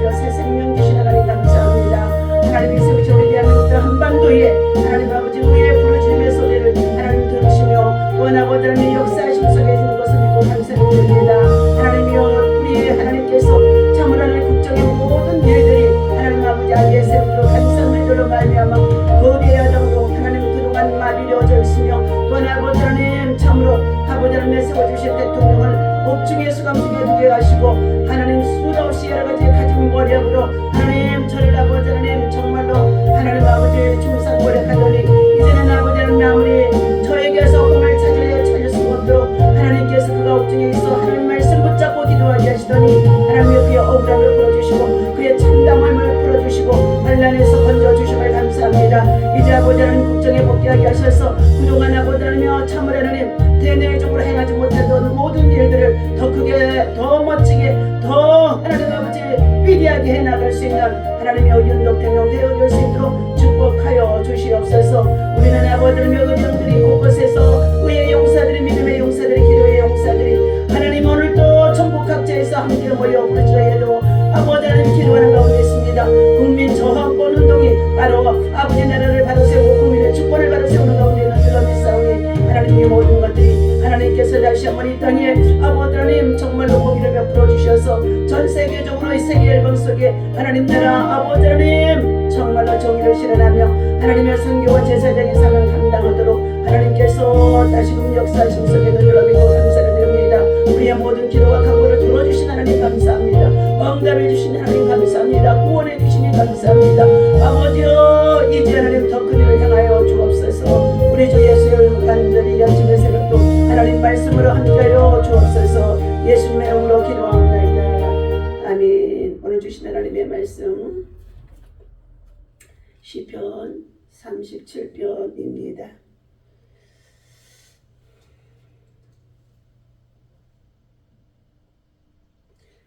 아버지여 새 생명 주신 하나님 감사합니다. 하나님이 세우신 우리 대한민국 한반도에 하나님 아버지 의의 부르짖음의 소리를 하나님 들으시며 또 아버지 하나님의 역사하심 속에 있는 것을 믿고 감사드립니다. 하나님이여 우리 하나님께서 참으로 하나님 국정의 모든 일들이 하나님 아버지 아기의 세우도록 감사함을 들어 말미암아 거대하다고 하나님 그동안 마비되어져 있으며 또 아버지 하나님 참으로 아버지 하나님 세워주신 대통령을 옥중에 수감 중에 두게 하시고 하나님 수도 없이 여러 가지 가진 모략으로 하나님 저를 아버지 하나님 정말로 하나님 아버지 충성 모략하더니 이제는 아버지 하나님 아무리 저에게서 흠을 찾을 수 없도록 하나님께서 그가 옥중에 있어 하나님 말씀 붙잡고 기도하게 하시더니 하나님의 그의 억울함을 풀어주시고 그의 참담함을 풀어주시고 환난에서 건져주심을 감사합니다. 이제 아버지 하나님 국정에 복귀하게 하셔서 그동안 아버지 하나님 참으로 하나님 대내적으로 행하지 못했던 모든 일들을 더 크게 더 멋지게 더 하나님 아버지 위대하게 해나갈 수 있는 하나님의 윤독대명 되어줄 수 있도록 축복하여 주시옵소서. 우리는 아버지 하나님의 의병들이 곳곳에서 의의 용사들이 믿음의 용사들이 기도의 용사들이 하나님 오늘도 전국 각지에서 함께 모여 부르짖어도 아버지 하나님 기도하는 가운데 있습니다. 국민 저항권 운동이 바로 아버지 나라를 바로 세우고 국민의 주권을 바로 세우는 가운데 있는 줄로 믿사오니 하나님의 모든 것들이 하나님께서 다시 한번 이 땅에 아버지 하나님 정말로 복의를 베풀어 주셔서 전 세계적으로 이 세계 열방 속에 하나님 나라 아버지 하나님 정말로 정의를 실현하며 하나님의 선교와 제사장의 사명 감당하도록 하나님께서 다시금 역사하심 속에 눈으로 믿고 감사를 드립니다. 우리의 모든 기도와 간구를 들어주신 하나님 감사합니다. 응답해 주신 하나님 감사합니다. 구원해 주시니 감사합니다. 아버지여 이제 하나님 더 큰 일을 향하여 주옵소서. 우리 주 예수의 간절히 연집의 새벽도 하나님 말씀으로 함께하여 주옵소서. 예수님의 이름으로 기도합니다. 아멘. 오늘 주신 하나님의 말씀 시편 37편입니다.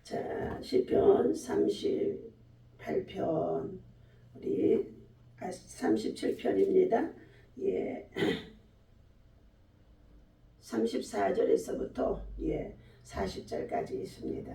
자, 시편 38편 우리 37편입니다. 예. 34절에서부터 40절까지 있습니다.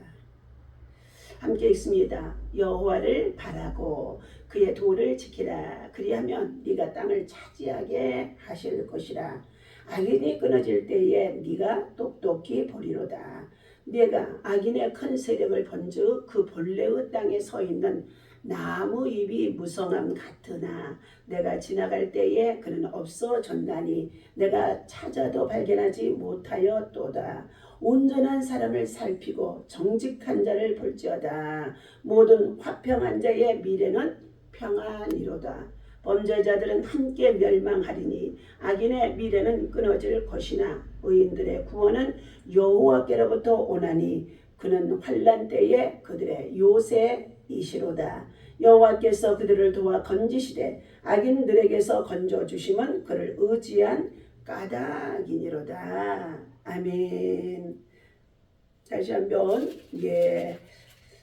함께 읽습니다. 여호와를 바라고 그의 도를 지키라. 그리하면 네가 땅을 차지하게 하실 것이라. 악인이 끊어질 때에 네가 똑똑히 보리로다. 네가 악인의 큰 세력을 본즉 그 본래의 땅에 서 있는 나무 잎이 무성함 같으나 내가 지나갈 때에 그는 없어졌나니 내가 찾아도 발견하지 못하였도다. 온전한 사람을 살피고 정직한 자를 볼지어다. 모든 화평한 자의 미래는 평안이로다. 범죄자들은 함께 멸망하리니 악인의 미래는 끊어질 것이나 의인들의 구원은 여호와께로부터 오나니 그는 환난 때에 그들의 요새이시로다. 여호와께서 그들을 도와 건지시되 악인들에게서 건져주심은 그를 의지한 까닭이니로다. 아멘. 다시 한번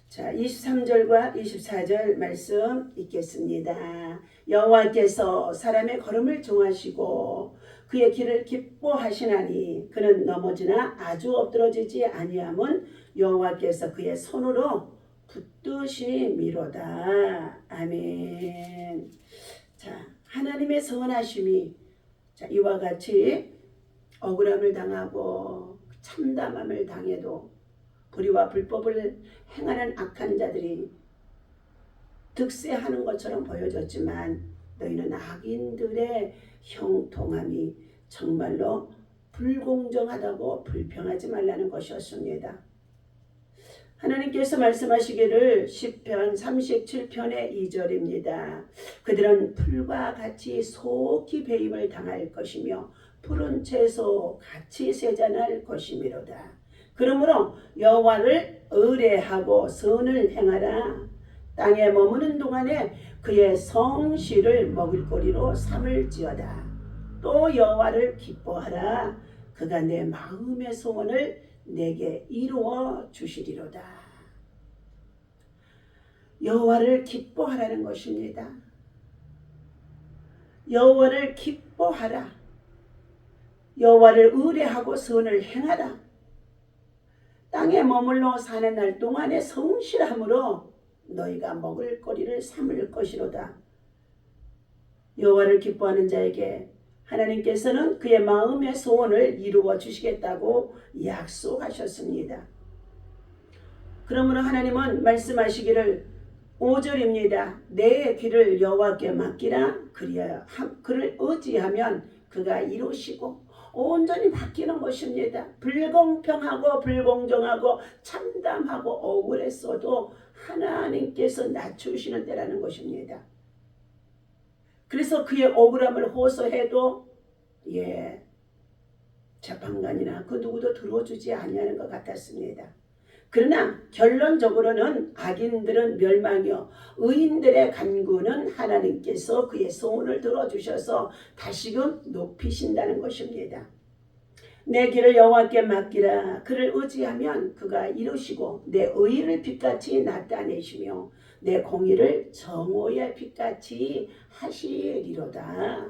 자 23절과 24절 말씀 읽겠습니다. 여호와께서 사람의 걸음을 정하시고 그의 길을 기뻐하시나니 그는 넘어지나 아주 엎드러지지 아니함은 여호와께서 그의 손으로 붙드심이로다. 아멘. 자, 하나님의 선하심이 이와 같이 억울함을 당하고 참담함을 당해도 불의와 불법을 행하는 악한 자들이 득세하는 것처럼 보여졌지만 너희는 악인들의 형통함이 정말로 불공정하다고 불평하지 말라는 것이었습니다. 하나님께서 말씀하시기를 시편 37편의 2절입니다. 그들은 풀과 같이 속히 배임을 당할 것이며 푸른 채소 같이 세잔할 것이미로다. 그러므로 여호와를 의뢰하고 선을 행하라. 땅에 머무는 동안에 그의 성실을 먹을거리로 삼을지어다. 또 여호와를 기뻐하라. 그가 내 마음의 소원을 내게 이루어 주시리로다. 여호와를 기뻐하라는 것입니다. 여호와를 기뻐하라. 여호와를 의뢰하고 선을 행하라. 땅에 머물러 사는 날 동안에 성실함으로 너희가 먹을 거리를 삼을 것이로다. 여호와를 기뻐하는 자에게 하나님께서는 그의 마음의 소원을 이루어 주시겠다고 약속하셨습니다. 그러므로 하나님은 말씀하시기를 5절입니다. 내 귀를 여호와께 맡기라. 그를 의지하면 그가 이루시고 온전히 바뀌는 것입니다. 불공평하고 불공정하고 참담하고 억울했어도 하나님께서 낮추시는 때라는 것입니다. 그래서 그의 억울함을 호소해도 재판관이나 그 누구도 들어주지 아니하는 것 같았습니다. 그러나 결론적으로는 악인들은 멸망이요 의인들의 간구는 하나님께서 그의 소원을 들어주셔서 다시금 높이신다는 것입니다. 내 길을 여호와께 맡기라. 그를 의지하면 그가 이루시고 내 의를 빛같이 나타내시며 내 공의를 정오의 빛같이 하시리로다.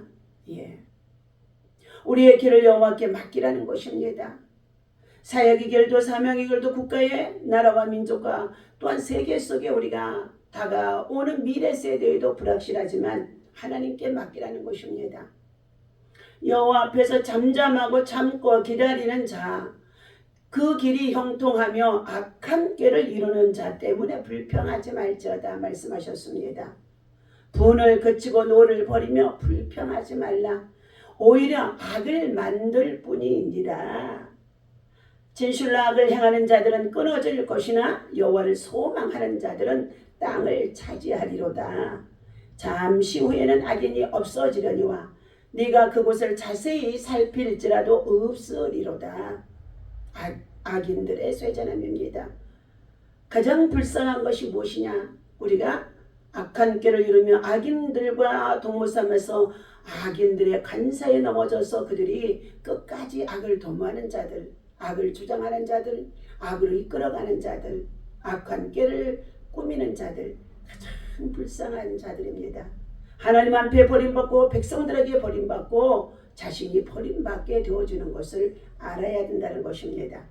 우리의 길을 여호와께 맡기라는 것입니다. 사역의 길도 사명의 길도 국가의 나라와 민족과 또한 세계 속에 우리가 다가오는 미래 세대에도 불확실하지만 하나님께 맡기라는 것입니다. 여호와 앞에서 잠잠하고 참고 기다리는 자, 그 길이 형통하며 악한 꾀를 이루는 자 때문에 불평하지 말지어다 말씀하셨습니다. 분을 그치고 노를 버리며 불평하지 말라. 오히려 악을 만들 뿐이니라. 진실로 악을 행하는 자들은 끊어질 것이나 여호와를 소망하는 자들은 땅을 차지하리로다. 잠시 후에는 악인이 없어지려니와 네가 그곳을 자세히 살필지라도 없으리로다. 악인들의 쇠잔함입니다. 가장 불쌍한 것이 무엇이냐? 우리가 악한 꾀를 이루며 악인들과 동무삼아서 악인들의 간사에 넘어져서 그들이 끝까지 악을 도모하는 자들, 악을 주장하는 자들, 악으로 이끌어가는 자들, 악한 꾀를 꾸미는 자들, 가장 불쌍한 자들입니다. 하나님 앞에 버림받고 백성들에게 버림받고 자신이 버림받게 되어주는 것을 알아야 된다는 것입니다.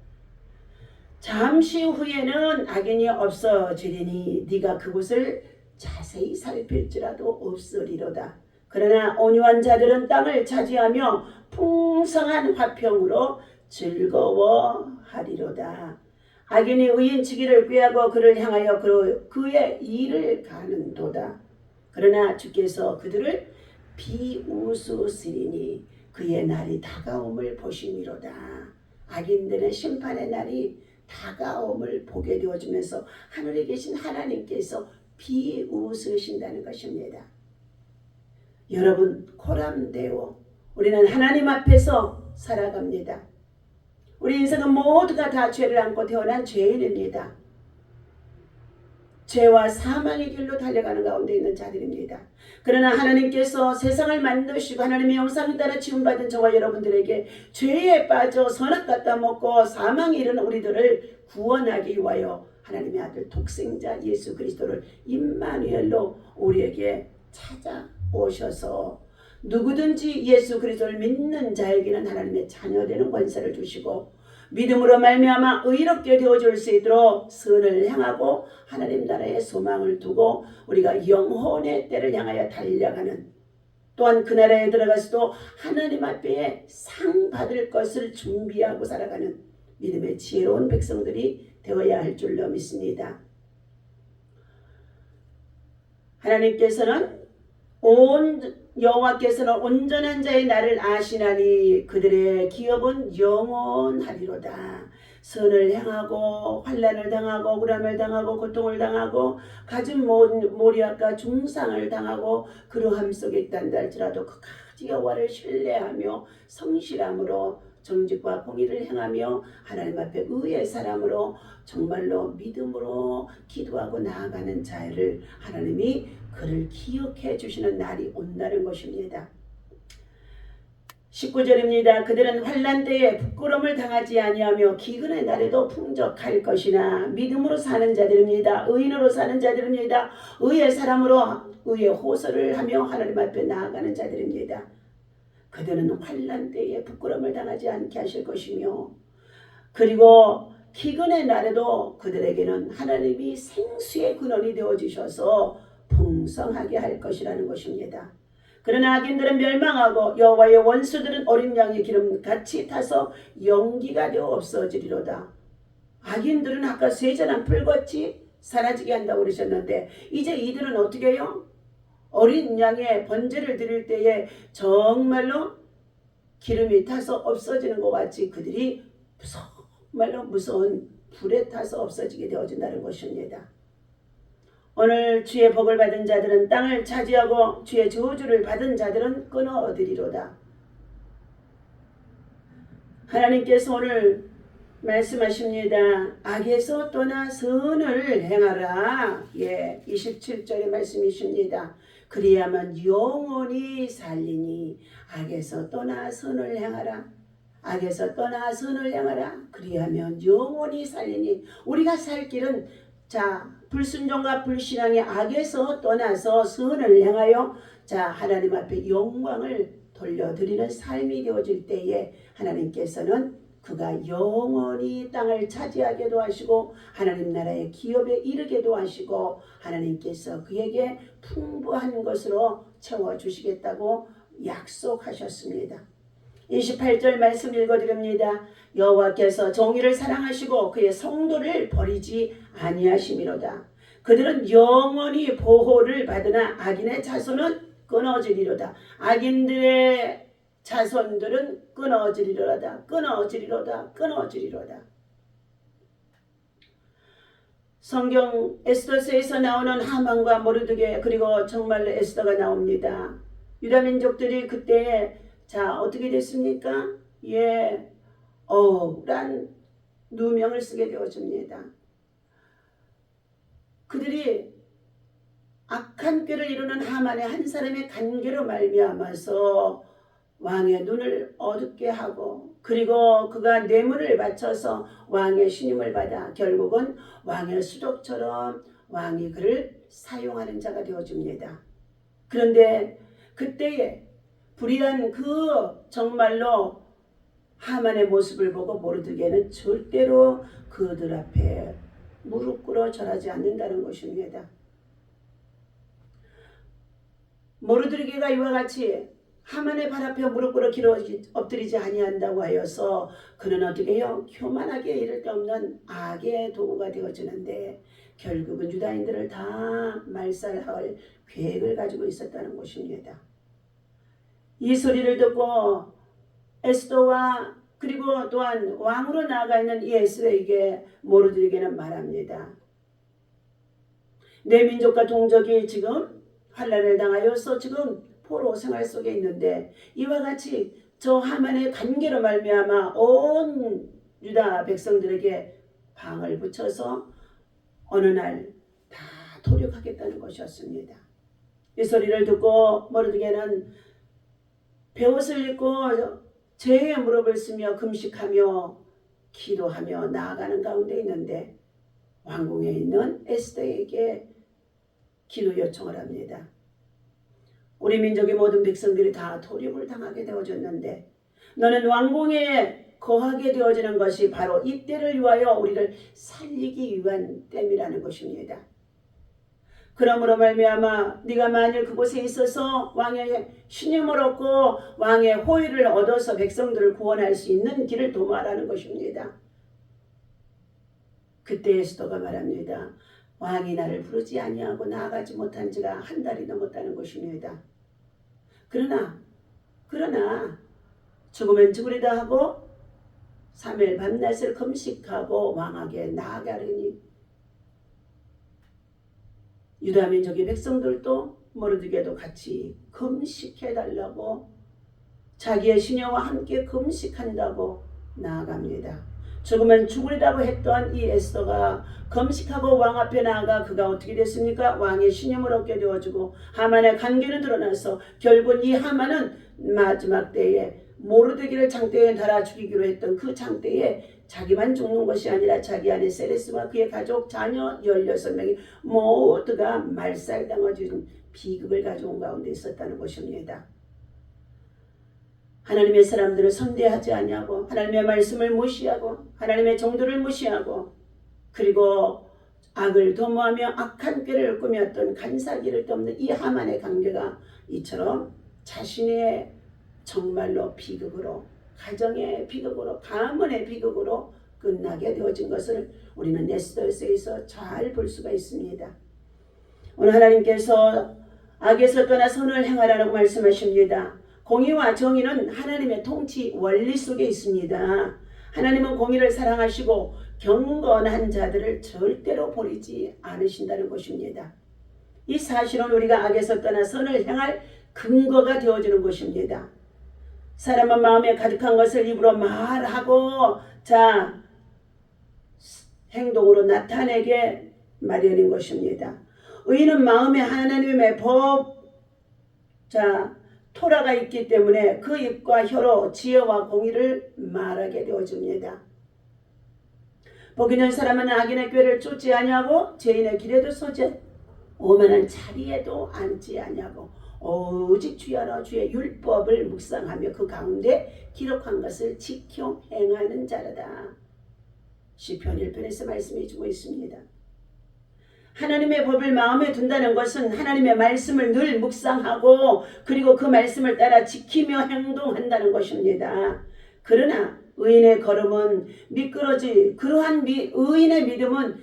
잠시 후에는 악인이 없어지리니 네가 그곳을 자세히 살필지라도 없으리로다. 그러나 온유한 자들은 땅을 차지하며 풍성한 화평으로 즐거워하리로다. 악인이 의인치기를 꾀하고 그를 향하여 그의 일을 가는도다. 그러나 주께서 그들을 비웃으시리니 그의 날이 다가옴을 보심이로다. 악인들의 심판의 날이 다가옴을 보게 되어주면서 하늘에 계신 하나님께서 비웃으신다는 것입니다. 여러분, 코람되어 우리는 하나님 앞에서 살아갑니다. 우리 인생은 모두가 다 죄를 안고 태어난 죄인입니다. 죄와 사망의 길로 달려가는 가운데 있는 자들입니다. 그러나 하나님께서 세상을 만드시고 하나님의 형상에 따라 지음받은 저와 여러분들에게 죄에 빠져 선악 갖다 먹고 사망에 이르는 우리들을 구원하기 위하여 하나님의 아들 독생자 예수 그리스도를 임마누엘로 우리에게 찾아오셔서 누구든지 예수 그리스도를 믿는 자에게는 하나님의 자녀되는 권세를 주시고 믿음으로 말미암아 의롭게 되어줄 수 있도록 선을 향하고 하나님 나라의 소망을 두고 우리가 영혼의 때를 향하여 달려가는, 또한 그 나라에 들어가서도 하나님 앞에 상 받을 것을 준비하고 살아가는 믿음의 지혜로운 백성들이 되어야 할 줄로 믿습니다. 여호와께서는 온전한 자의 나를 아시나니 그들의 기업은 영원하리로다. 선을 행하고 환난을 당하고 억울함을 당하고 고통을 당하고 가진 모략과 중상을 당하고 그러함 속에 있단다 할지라도 끝까지 여호와를 신뢰하며 성실함으로 정직과 공의를 행하며 하나님 앞에 의의 사람으로 정말로 믿음으로 기도하고 나아가는 자를 하나님이 그를 기억해 주시는 날이 온다는 것입니다. 19절입니다. 그들은 환난 때에 부끄러움을 당하지 아니하며 기근의 날에도 풍족할 것이나 믿음으로 사는 자들입니다. 의인으로 사는 자들입니다. 의의 사람으로 의의 호소를 하며 하나님 앞에 나아가는 자들입니다. 그들은 환난 때에 부끄러움을 당하지 않게 하실 것이며 그리고 기근의 날에도 그들에게는 하나님이 생수의 근원이 되어주셔서 풍성하게 할 것이라는 것입니다. 그러나 악인들은 멸망하고 여호와의 원수들은 어린 양의 기름같이 타서 연기가 되어 없어지리로다. 악인들은 아까 쇠잔한 풀같이 사라지게 한다고 그러셨는데 이제 이들은 어떻게 해요? 어린 양의 번제를 드릴 때에 정말로 기름이 타서 없어지는 것 같이 그들이 정말로 무서운 불에 타서 없어지게 되어진다는 것입니다. 오늘 주의 복을 받은 자들은 땅을 차지하고 주의 저주를 받은 자들은 끊어들이로다. 하나님께서 오늘 말씀하십니다. 악에서 떠나 선을 행하라. 27절의 말씀이십니다. 그리야만 영원히 살리니 악에서 떠나 선을 행하라. 악에서 떠나 선을 행하라. 그리하면 영원히 살리니 우리가 살 길은 불순종과 불신앙의 악에서 떠나서 선을 행하여 하나님 앞에 영광을 돌려드리는 삶이 되어질 때에 하나님께서는 그가 영원히 땅을 차지하게도 하시고 하나님 나라의 기업에 이르게도 하시고 하나님께서 그에게 풍부한 것으로 채워주시겠다고 약속하셨습니다. 28절 말씀 읽어드립니다. 여호와께서 정의를 사랑하시고 그의 성도를 버리지 아니하심이로다. 그들은 영원히 보호를 받으나 악인의 자손은 끊어지리로다. 악인들의 자손들은 끊어지리로다. 끊어지리로다. 끊어지리로다. 성경 에스더서에서 나오는 하만과 모르드게 그리고 정말로 에스더가 나옵니다. 유다 민족들이 그때 어떻게 됐습니까? 억울한 누명을 쓰게 되어집니다. 그들이 악한 꾀를 이루는 하만의 한 사람의 간계로 말미암아서 왕의 눈을 어둡게 하고 그리고 그가 뇌물을 바쳐서 왕의 신임을 받아 결국은 왕의 수족처럼 왕이 그를 사용하는 자가 되어줍니다. 그런데 그때에 불의한 정말로 하만의 모습을 보고 모르드게는 절대로 그들 앞에 무릎 꿇어 절하지 않는다는 것입니다. 모르드게가 이와 같이 하만의 발 앞에 무릎 꿇어 엎드리지 아니한다고 하여서 그는 어떻게 해요? 교만하게 이를 데 없는 악의 도구가 되어지는데 결국은 유다인들을 다 말살할 계획을 가지고 있었다는 것입니다. 이 소리를 듣고 에스더와 그리고 또한 왕으로 나아가 있는 이 에스더에게 모르드게는 말합니다. 내 민족과 동족이 지금 환난을 당하여서 지금 포로 생활 속에 있는데 이와 같이 저 하만의 관계로 말미암아 온 유다 백성들에게 방을 붙여서 어느 날 다 도륙하겠다는 것이었습니다. 이 소리를 듣고 모르드게는 베옷을 입고 죄의 무릎을 쓰며 금식하며 기도하며 나아가는 가운데 있는데 왕궁에 있는 에스더에게 기도 요청을 합니다. 우리 민족의 모든 백성들이 다 도륙을 당하게 되어졌는데 너는 왕궁에 거하게 되어지는 것이 바로 이때를 위하여 우리를 살리기 위한 땜이라는 것입니다. 그러므로 말미암아 네가 만일 그곳에 있어서 왕의 신임을 얻고 왕의 호의를 얻어서 백성들을 구원할 수 있는 길을 도모하라는 것입니다. 그때 에스더가 말합니다. 왕이 나를 부르지 아니하고 나아가지 못한 지가 한 달이 넘었다는 것입니다. 그러나 죽으면 죽으리다 하고 3일 밤낮을 금식하고 왕에게 나아가려니 유다 민족의 백성들도 모르드게도 같이 금식해달라고 자기의 신녀와 함께 금식한다고 나아갑니다. 죽으면 죽으리라고 했던 이 에스더가 금식하고 왕 앞에 나아가 그가 어떻게 됐습니까? 왕의 신임을 얻게 되어주고 하만의 관계는 드러나서 결국 이 하만은 마지막 때에 모르드게를 장대에 달아 죽이기로 했던 그 장대에 자기만 죽는 것이 아니라 자기 아내 세레스와 그의 가족 자녀 16명이 모두가 말살당해준 비극을 가져온 가운데 있었다는 것입니다. 하나님의 사람들을 선대하지 아니하고 하나님의 말씀을 무시하고 하나님의 정도를 무시하고 그리고 악을 도모하며 악한 꾀를 꾸몄던 간사기를 덮는 이 하만의 관계가 이처럼 자신의 정말로 비극으로 가정의 비극으로 가문의 비극으로 끝나게 되어진 것을 우리는 에스더서에서 잘 볼 수가 있습니다. 오늘 하나님께서 악에서 떠나 선을 행하라고 말씀하십니다. 공의와 정의는 하나님의 통치 원리 속에 있습니다. 하나님은 공의를 사랑하시고 경건한 자들을 절대로 버리지 않으신다는 것입니다. 이 사실은 우리가 악에서 떠나 선을 행할 근거가 되어주는 것입니다. 사람은 마음에 가득한 것을 입으로 말하고 행동으로 나타내게 마련인 것입니다. 의인은 마음에 하나님의 법 토라가 있기 때문에 그 입과 혀로 지혜와 공의를 말하게 되어집니다. 복 있는 사람은 악인의 꾀를 쫓지 아니하고 죄인의 길에도 서지 오만한 자리에도 앉지 아니하고 오직 주여 너 주의 율법을 묵상하며 그 가운데 기록한 것을 지켜 행하는 자라다. 시편 1편에서 말씀해 주고 있습니다. 하나님의 법을 마음에 둔다는 것은 하나님의 말씀을 늘 묵상하고 그리고 그 말씀을 따라 지키며 행동한다는 것입니다. 그러나 의인의 걸음은 미끄러지 그러한 의인의 믿음은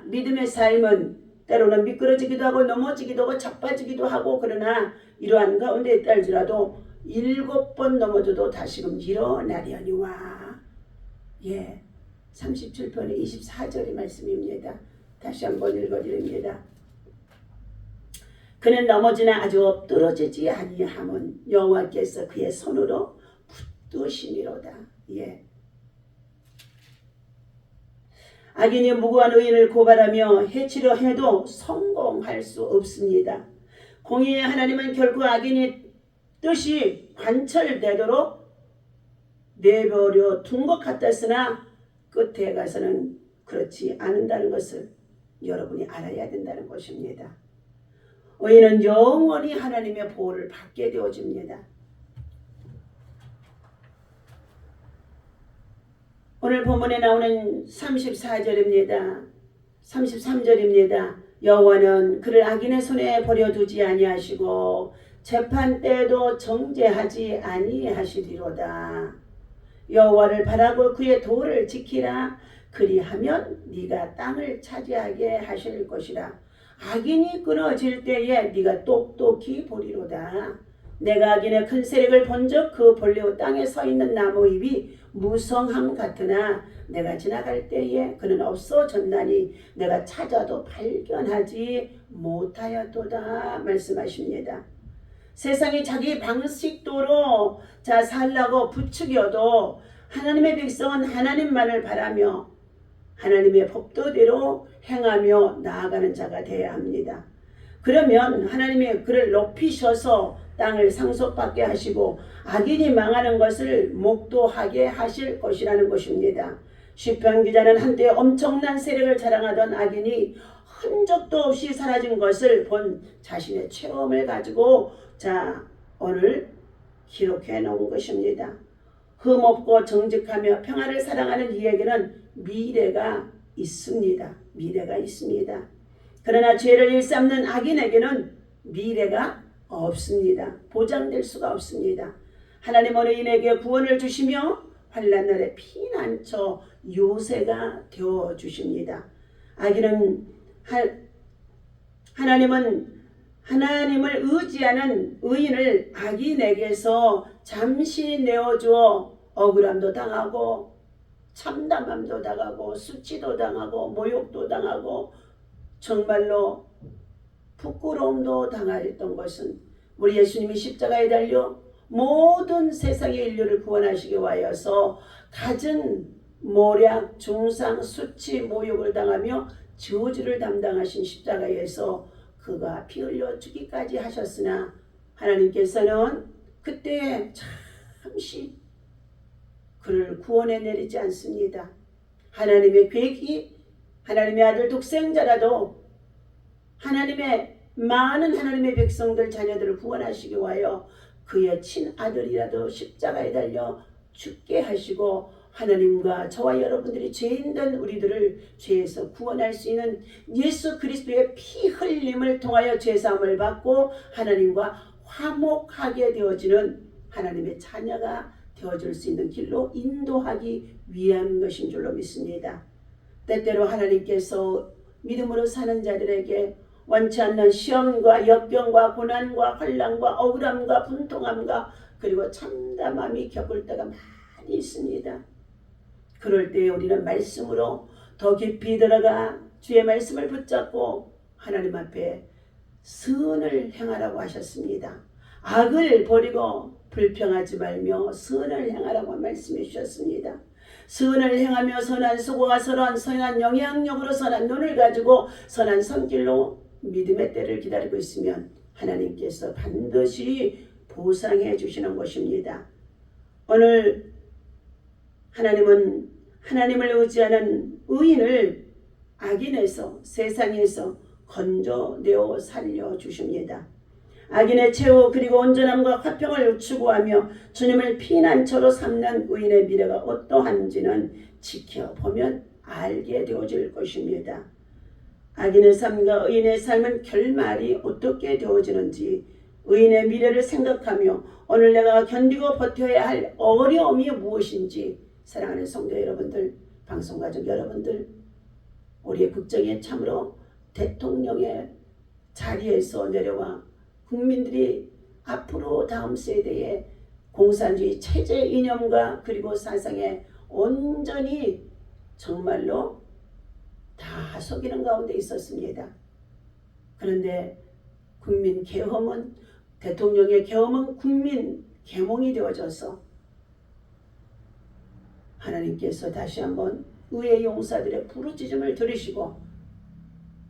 믿음의 삶은 때로는 미끄러지기도 하고 넘어지기도 하고 자빠지기도 하고 그러나 이러한 가운데 있달지라도 7번 넘어져도 다시금 일어나려니와 37편의 24절의 말씀입니다. 다시 한번 읽어드립니다. 그는 넘어지나 아주 엎드러지지 아니함은 여호와께서 그의 손으로 붙드시미로다. 악인이 무고한 의인을 고발하며 해치려 해도 성공할 수 없습니다. 공의의 하나님은 결국 악인이 뜻이 관철되도록 내버려 둔 것 같았으나 끝에 가서는 그렇지 않는다는 것을 여러분이 알아야 된다는 것입니다. 의인은 영원히 하나님의 보호를 받게 되어집니다. 오늘 본문에 나오는 34절입니다. 33절입니다. 여호와는 그를 악인의 손에 버려두지 아니하시고 재판 때에도 정죄하지 아니하시리로다. 여호와를 바라고 그의 도를 지키라. 그리하면 네가 땅을 차지하게 하실 것이라. 악인이 끊어질 때에 네가 똑똑히 보리로다. 내가 악인의 큰 세력을 본즉 그 본래 땅에 서 있는 나무 잎이 무성함 같으나 내가 지나갈 때에 그는 없어졌나니 내가 찾아도 발견하지 못하였도다 말씀하십니다. 세상이 자기 방식대로 살라고 부추겨도 하나님의 백성은 하나님만을 바라며 하나님의 법도대로 행하며 나아가는 자가 되어야 합니다. 그러면 하나님이 그를 높이셔서 땅을 상속받게 하시고 악인이 망하는 것을 목도하게 하실 것이라는 것입니다. 시편 기자는 한때 엄청난 세력을 자랑하던 악인이 흔적도 없이 사라진 것을 본 자신의 체험을 가지고 오늘 기록해 놓은 것입니다. 흠없고 정직하며 평화를 사랑하는 이에게는 미래가 있습니다. 미래가 있습니다. 그러나 죄를 일삼는 악인에게는 미래가 없습니다. 보장될 수가 없습니다. 하나님은 의인에게 구원을 주시며 환난 날에 피난처 요새가 되어 주십니다. 하나님을 의지하는 의인을 악인에게서 잠시 내어주어 억울함도 당하고 참담함도 당하고 수치도 당하고 모욕도 당하고 정말로 부끄러움도 당하였던 것은 우리 예수님이 십자가에 달려 모든 세상의 인류를 구원하시기 위하여서 갖은 모략, 중상, 수치, 모욕을 당하며 저주를 담당하신 십자가에서 그가 피 흘려 죽기까지 하셨으나 하나님께서는 그때 잠시 그를 구원해 내리지 않습니다. 하나님의 계획이 하나님의 아들 독생자라도 많은 하나님의 백성들 자녀들을 구원하시기 위하여 그의 친아들이라도 십자가에 달려 죽게 하시고 하나님과 저와 여러분들이 죄인된 우리들을 죄에서 구원할 수 있는 예수 그리스도의 피 흘림을 통하여 죄사함을 받고 하나님과 화목하게 되어지는 하나님의 자녀가 되어줄 수 있는 길로 인도하기 위한 것인 줄로 믿습니다. 때때로 하나님께서 믿음으로 사는 자들에게 원치 않는 시험과 역경과 고난과 환난과 억울함과 분통함과 그리고 참담함이 겪을 때가 많이 있습니다. 그럴 때 우리는 말씀으로 더 깊이 들어가 주의 말씀을 붙잡고 하나님 앞에 선을 행하라고 하셨습니다. 악을 버리고 불평하지 말며 선을 행하라고 말씀해 주셨습니다. 선을 행하며 선한 수고와 선한 영향력으로 선한 눈을 가지고 선한 손길로 믿음의 때를 기다리고 있으면 하나님께서 반드시 보상해 주시는 것입니다. 오늘 하나님은 하나님을 의지하는 의인을 악인에서 세상에서 건져내어 살려주십니다. 악인의 최후 그리고 온전함과 화평을 추구하며 주님을 피난처로 삼는 의인의 미래가 어떠한지는 지켜보면 알게 되어질 것입니다. 악인의 삶과 의인의 삶은 결말이 어떻게 되어지는지 의인의 미래를 생각하며 오늘 내가 견디고 버텨야 할 어려움이 무엇인지 사랑하는 성도 여러분들, 방송가족 여러분들, 우리의 국정에 참으로 대통령의 자리에서 내려와 국민들이 앞으로 다음 세대의 공산주의 체제 이념과 그리고 사상에 온전히 정말로 다 속이는 가운데 있었습니다. 그런데 국민 계엄은 대통령의 계엄은 국민 계몽이 되어져서 하나님께서 다시 한번 의의 용사들의 부르짖음을 들으시고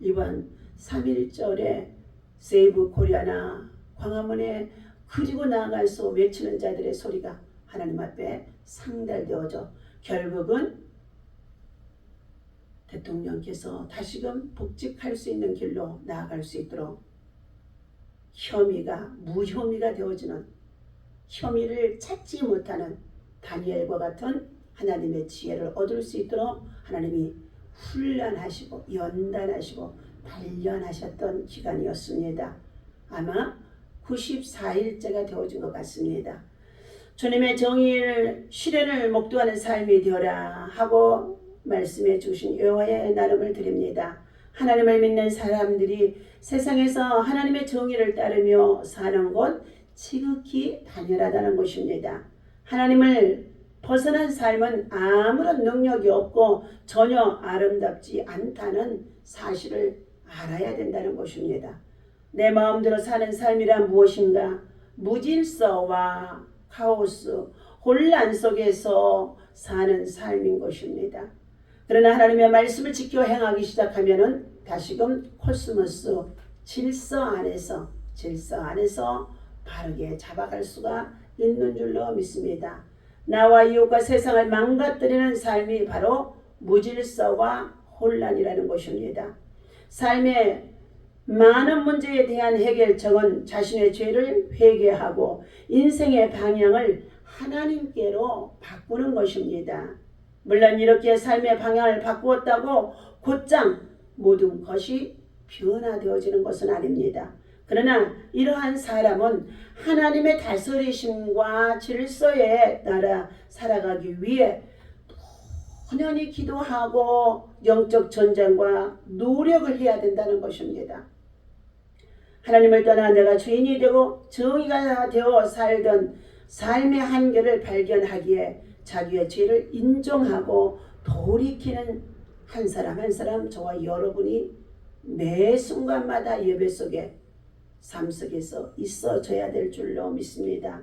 이번 3.1절에 세이브 코리아나 광화문에 그리고 나아가서 외치는 자들의 소리가 하나님 앞에 상달되어져 결국은 대통령께서 다시금 복직할 수 있는 길로 나아갈 수 있도록 혐의가 무혐의가 되어지는 혐의를 찾지 못하는 다니엘과 같은 하나님의 지혜를 얻을 수 있도록 하나님이 훈련하시고 연단하시고 단련하셨던 기간이었습니다. 아마 94일째가 되어진 것 같습니다. 주님의 정의를 실현을 목도하는 삶이 되어라 하고 말씀해 주신 여호와의 나름을 드립니다. 하나님을 믿는 사람들이 세상에서 하나님의 정의를 따르며 사는 것 지극히 당연하다는 것입니다. 하나님을 벗어난 삶은 아무런 능력이 없고 전혀 아름답지 않다는 사실을 알아야 된다는 것입니다. 내 마음대로 사는 삶이란 무엇인가? 무질서와 카오스, 혼란 속에서 사는 삶인 것입니다. 그러나 하나님의 말씀을 지켜 행하기 시작하면은 다시금 코스모스 질서 안에서 바르게 잡아갈 수가 있는 줄로 믿습니다. 나와 이웃과 세상을 망가뜨리는 삶이 바로 무질서와 혼란이라는 것입니다. 삶의 많은 문제에 대한 해결책은 자신의 죄를 회개하고 인생의 방향을 하나님께로 바꾸는 것입니다. 물론 이렇게 삶의 방향을 바꾸었다고 곧장 모든 것이 변화되어지는 것은 아닙니다. 그러나 이러한 사람은 하나님의 다스리심과 질서에 따라 살아가기 위해 본연히 기도하고 영적 전쟁과 노력을 해야 된다는 것입니다. 하나님을 떠나 내가 죄인이 되고 정의가 되어 살던 삶의 한계를 발견하기에 자기의 죄를 인정하고 돌이키는 한 사람 한 사람 저와 여러분이 매 순간마다 예배 속에 삶 속에서 있어져야 될 줄로 믿습니다.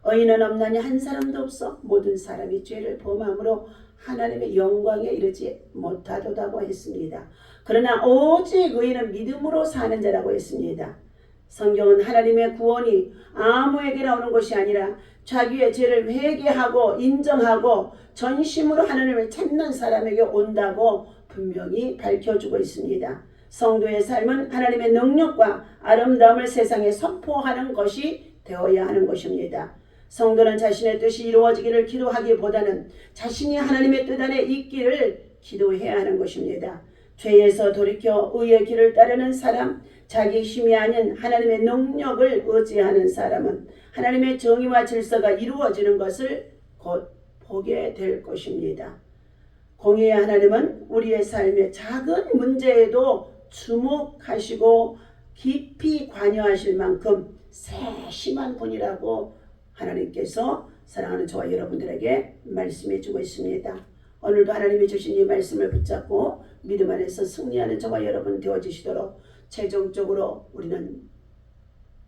의인은 없나니 한 사람도 없어 모든 사람이 죄를 범함으로 하나님의 영광에 이르지 못하도다고 했습니다. 그러나 오직 의인은 믿음으로 사는 자라고 했습니다. 성경은 하나님의 구원이 아무에게나 오는 것이 아니라 자기의 죄를 회개하고 인정하고 전심으로 하나님을 찾는 사람에게 온다고 분명히 밝혀주고 있습니다. 성도의 삶은 하나님의 능력과 아름다움을 세상에 선포하는 것이 되어야 하는 것입니다. 성도는 자신의 뜻이 이루어지기를 기도하기보다는 자신이 하나님의 뜻 안에 있기를 기도해야 하는 것입니다. 죄에서 돌이켜 의의 길을 따르는 사람, 자기 힘이 아닌 하나님의 능력을 의지하는 사람은 하나님의 정의와 질서가 이루어지는 것을 곧 보게 될 것입니다. 공의의 하나님은 우리의 삶의 작은 문제에도 주목하시고 깊이 관여하실 만큼 세심한 분이라고 하나님께서 사랑하는 저와 여러분들에게 말씀해 주고 있습니다. 오늘도 하나님이 주신 이 말씀을 붙잡고 믿음 안에서 승리하는 저와 여러분 되어주시도록 최종적으로 우리는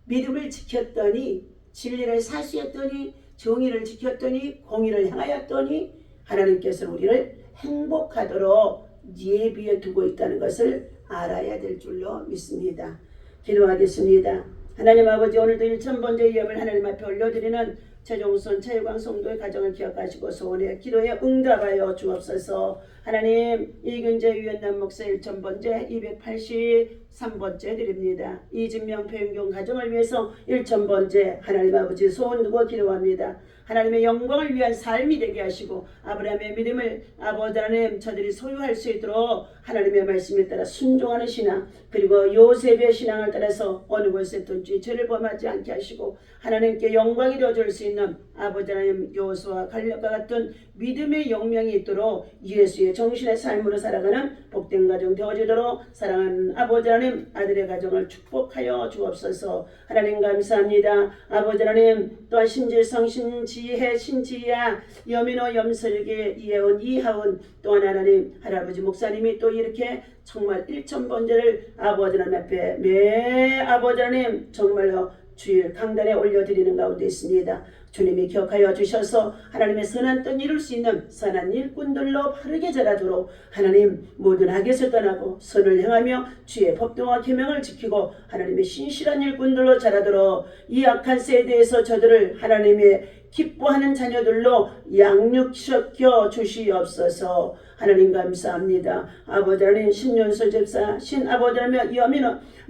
믿음을 지켰더니 진리를 사수했더니 정의를 지켰더니 공의를 행하였더니 하나님께서 우리를 행복하도록 예비해 두고 있다는 것을 알아야 될 줄로 믿습니다. 기도하겠습니다. 하나님 아버지, 오늘도 1000번째 예배를 하나님 앞에 올려드리는 최종선 최유광 성도의 가정을 기억하시고 소원의 기도에 응답하여 주옵소서. 하나님, 이균재 유연남 목사 1000번째 283번째 드립니다. 이진명 표현경 가정을 위해서 1000번째 하나님 아버지 소원 두고 기도합니다. 하나님의 영광을 위한 삶이 되게 하시고 아브라함의 믿음을 아버지 하나님 저들이 소유할 수 있도록 하나님의 말씀에 따라 순종하는 신앙, 그리고 요셉의 신앙을 따라서 어느 곳에 든지 죄를 범하지 않게 하시고 하나님께 영광이 되어줄 수 있는 아버지 하나님 여호수아 갈렙과 같은 믿음의 영명이 있도록 예수의 정신의 삶으로 살아가는 복된 가정 되어지도록 사랑하는 아버지 하나님 아들의 가정을 축복하여 주옵소서. 하나님 감사합니다. 아버지 하나님 또한 신지성 신지혜 신지야 여민호 염설계 이혜원 이하은 또한 하나님 할아버지 목사님이 또 이렇게 정말 1000번째를 아버지 하나님 앞에 매 아버지 하나님 정말로 주일 강단에 올려드리는 가운데 있습니다. 주님이 기억하여 주셔서 하나님의 선한 뜻 이룰 수 있는 선한 일꾼들로 바르게 자라도록 하나님 모든 악에서 떠나고 선을 행하며 주의 법도와 계명을 지키고 하나님의 신실한 일꾼들로 자라도록 이 악한 세대에서 저들을 하나님의 기뻐하는 자녀들로 양육시켜 주시옵소서. 하나님 감사합니다. 아버지 하나님 신윤설 집사 신아버지 하나님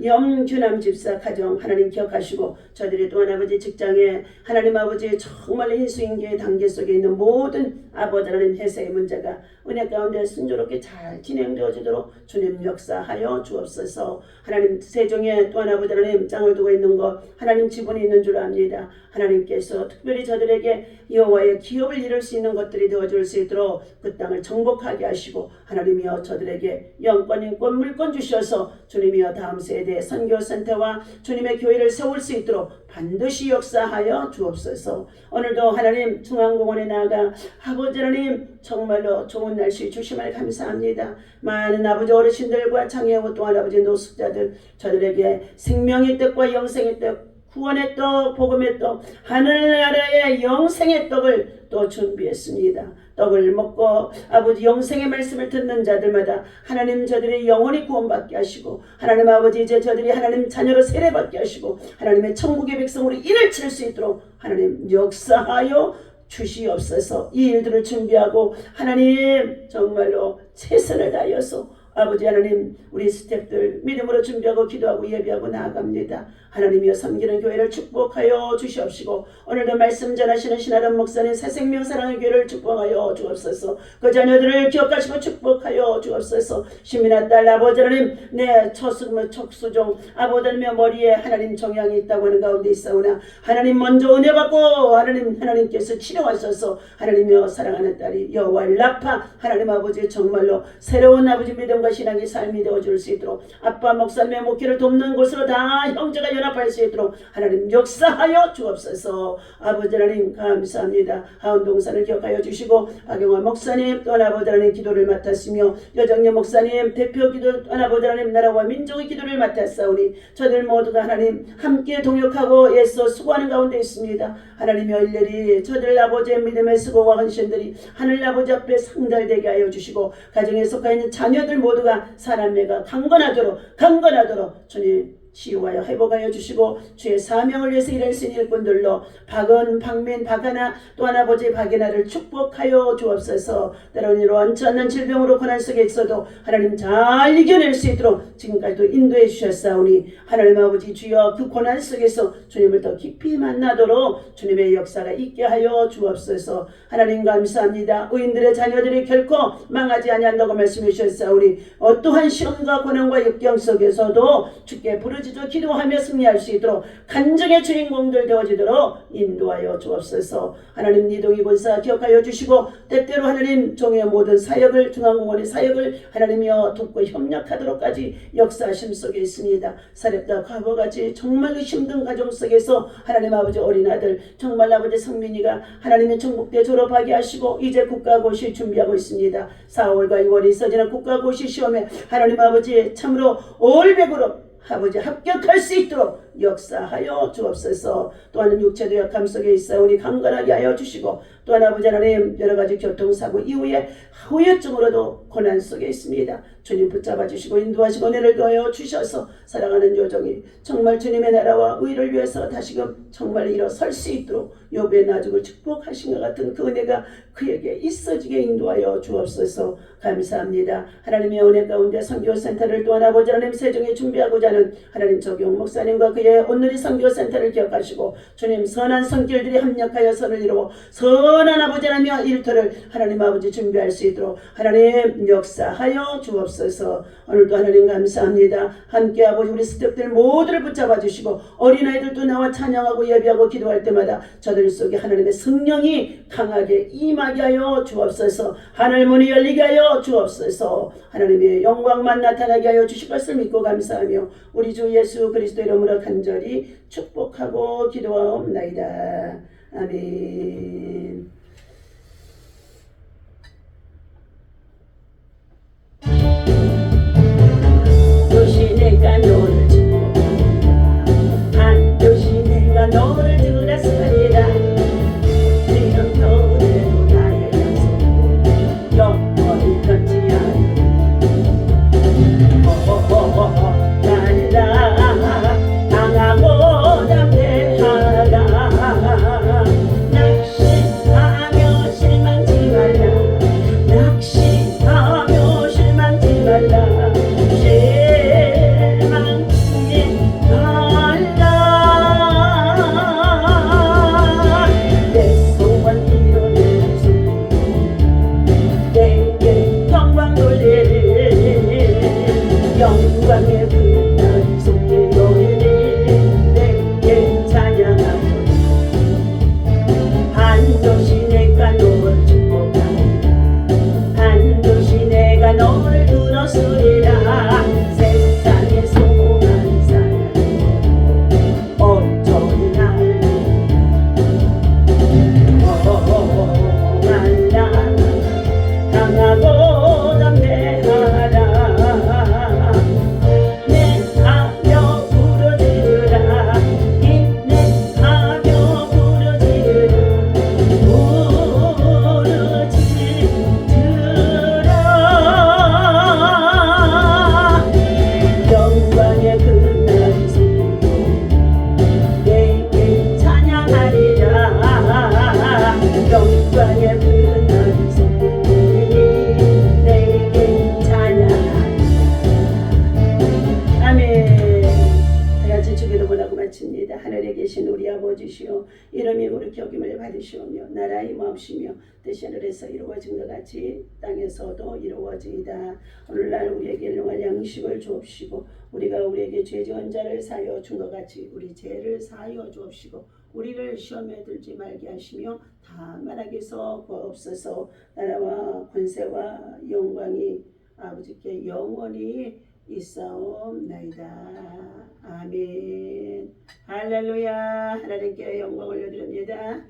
염규남 집사 가정 하나님 기억하시고 저들이 또한 아버지 직장에 하나님 아버지 정말 인수인계의 단계 속에 있는 모든 아버지 하나님 회사의 문제가 은혜 가운데 순조롭게 잘 진행되어지도록 주님 역사하여 주옵소서. 하나님 세종에 또한 아버지 하나님 땅을 두고 있는 것 하나님 지분이 있는 줄 압니다. 하나님께서 특별히 저들에게 여호와의 기업을 이룰 수 있는 것들이 되어줄 수 있도록 그 땅을 정복하게 하시고 하나님이여 저들에게 영권 인권 물권 주셔서 주님이여 다음 세대 선교센터와 주님의 교회를 세울 수 있도록 반드시 역사하여 주옵소서. 오늘도 하나님 중앙공원에 나아가 아버지 하나님 정말로 좋은 날씨 주심을 감사합니다. 많은 아버지 어르신들과 장애우 또한 아버지 노숙자들 저들에게 생명의 떡과 영생의 떡 구원의 떡, 복음의 떡, 하늘나라의 영생의 떡을 또 준비했습니다. 떡을 먹고 아버지 영생의 말씀을 듣는 자들마다 하나님 저들의 영혼이 구원받게 하시고 하나님 아버지 이제 저들이 하나님 자녀로 세례받게 하시고 하나님의 천국의 백성으로 인을 칠 수 있도록 하나님 역사하여 주시옵소서. 이 일들을 준비하고 하나님 정말로 최선을 다하여서 아버지 하나님 우리 스태프들 믿음으로 준비하고 기도하고 예배하고 나아갑니다. 하나님이여 섬기는 교회를 축복하여 주시옵시고 오늘도 말씀 전하시는 신하람 목사님 새생명 사랑의 교회를 축복하여 주옵소서. 그 자녀들을 기억하시고 축복하여 주옵소서. 시민아 딸 아버지 하나님 내 척수종 아버지 하나님 머리에 하나님 정향이 있다고 하는 가운데 있사오나 하나님 먼저 은혜 받고 하나님께서 치료하셔서 하나님이여 사랑하는 딸이 여호와 라파 하나님 아버지 정말로 새로운 아버지 믿음과 신앙의 삶이 되어줄 수 있도록 아빠 목사님의 목회를 돕는 곳으로 다 형제가 연합할 수 있도록 하나님 역사하여 주옵소서. 아버지 하나님 감사합니다. 하은동산을 기억하여 주시고 박영화 목사님 또한 아버지 하나님 기도를 맡았으며 여정녀 목사님 대표 기도 또한 아버지 하나님 나라와 민족의 기도를 맡았사오니 저들 모두가 하나님 함께 동역하고 애써 수고하는 가운데 있습니다. 하나님여 일일이 저들 아버지의 믿음의 수고와 헌신들이 하늘 아버지 앞에 상달되게 하여 주시고 가정에 속하 있는 자녀들 모두가 사람매가 강건하도록 주님 치유하여 회복하여 주시고 주의 사명을 위해서 일할 수 있는 일꾼들로 박은, 박민, 박하나 또 하나 아버지 박이나를 축복하여 주옵소서. 때로는 이러한치 않는 질병으로 고난 속에 있어도 하나님 잘 이겨낼 수 있도록 지금까지도 인도해 주셨사오니 하나님 아버지 주여 그 고난 속에서 주님을 더 깊이 만나도록 주님의 역사가 있게 하여 주옵소서. 하나님 감사합니다. 의인들의 자녀들이 결코 망하지 아니한다고 말씀해 주셨사오니 어떠한 시험과 고난과 역경 속에서도 주께 부르짖어 기도하며 승리할 수 있도록 간증의 주인공들 되어지도록 인도하여 주옵소서. 하나님 이동희 권사 기억하여 주시고 때때로 하나님 종의 모든 사역을 중앙공원의 사역을 하나님이여 돕고 협력하도록까지 역사하심 속에 있습니다. 사렙과 과거같이 정말 힘든 가정 속에서 하나님 아버지 어린아들 정말 아버지 성민이가 하나님의 전국대 졸업하게 하시고 이제 국가고시 준비하고 있습니다. 4월과 6월에 있어지는 국가고시 시험에 하나님 아버지 참으로 올백으로 아버지 합격할 수 있도록 역사하여 주옵소서. 또한 육체도 약함 속에 있사오니 강건하게 하여 주시고 또한 아버지 하나님 여러가지 교통사고 이후에 후유증으로도 고난 속에 있습니다. 주님 붙잡아 주시고 인도하시고 은혜를 더하여 주셔서 사랑하는 요정이 정말 주님의 나라와 의를 위해서 다시금 정말 일어설 수 있도록 욥의 나죽을 축복하신 것 같은 그 은혜가 그에게 있어지게 인도하여 주옵소서. 감사합니다. 하나님의 은혜 가운데 선교센터를 또한 아버지 하나님 세종에 준비하고자 하는 하나님 적용 목사님과 그의 온누리 선교센터를 기억하시고 주님 선한 성길들이 합력하여 선을 이루고 선한 아버지 하나님의 일터를 하나님 아버지 준비할 수 있도록 하나님 역사하여 주옵소서. 오늘도 하나님 감사합니다. 함께 아버지 우리 스태프들 모두를 붙잡아 주시고 어린아이들도 나와 찬양하고 예배하고 기도할 때마다 저들 속에 하나님의 성령이 강하게 임하게 하여 주옵소서. 하늘문이 열리게 하여 주옵소서. 하나님의 영광만 나타나게 하여 주실 것을 믿고 감사하며 우리 주 예수 그리스도 이름으로 간절히 축복하고 기도하옵나이다. 아멘. 반드시 내가 너를 축복한다. 반드시 내가 너를 들었으리라. 지금 너래도 나의 약속 영원히 변치 않으리. 날라 강하고 담대하라. 낙심하며 실망치 말라. 낙심하며 실망치 말라. 영광의 그날 속에 너희를 내게 찬양하고 반드시 내가 너를 축복하리라. 반드시 내가 너를 들었으리라. 세상에 소망한 사람 온전히 나를 말라. 강하고 담대하라. 하늘에 계신 우리 아버지시여 이름이 거룩히 여김을 받으시오며 나라의 마옵시며 뜻이 하늘에서 이루어진 것 같이 땅에서도 이루어지이다. 오늘날 우리에게 일용할 양식을 주옵시고 우리가 우리에게 죄 지은 자를 사하여 준 것 같이 우리 죄를 사하여 주옵시고 우리를 시험에 들지 말게 하시며 다만 악에서 구하옵소서. 나라와 권세와 영광이 아버지께 영원히 있사옵나이다. 아멘. 할렐루야. 하나님께 영광 올려드립니다.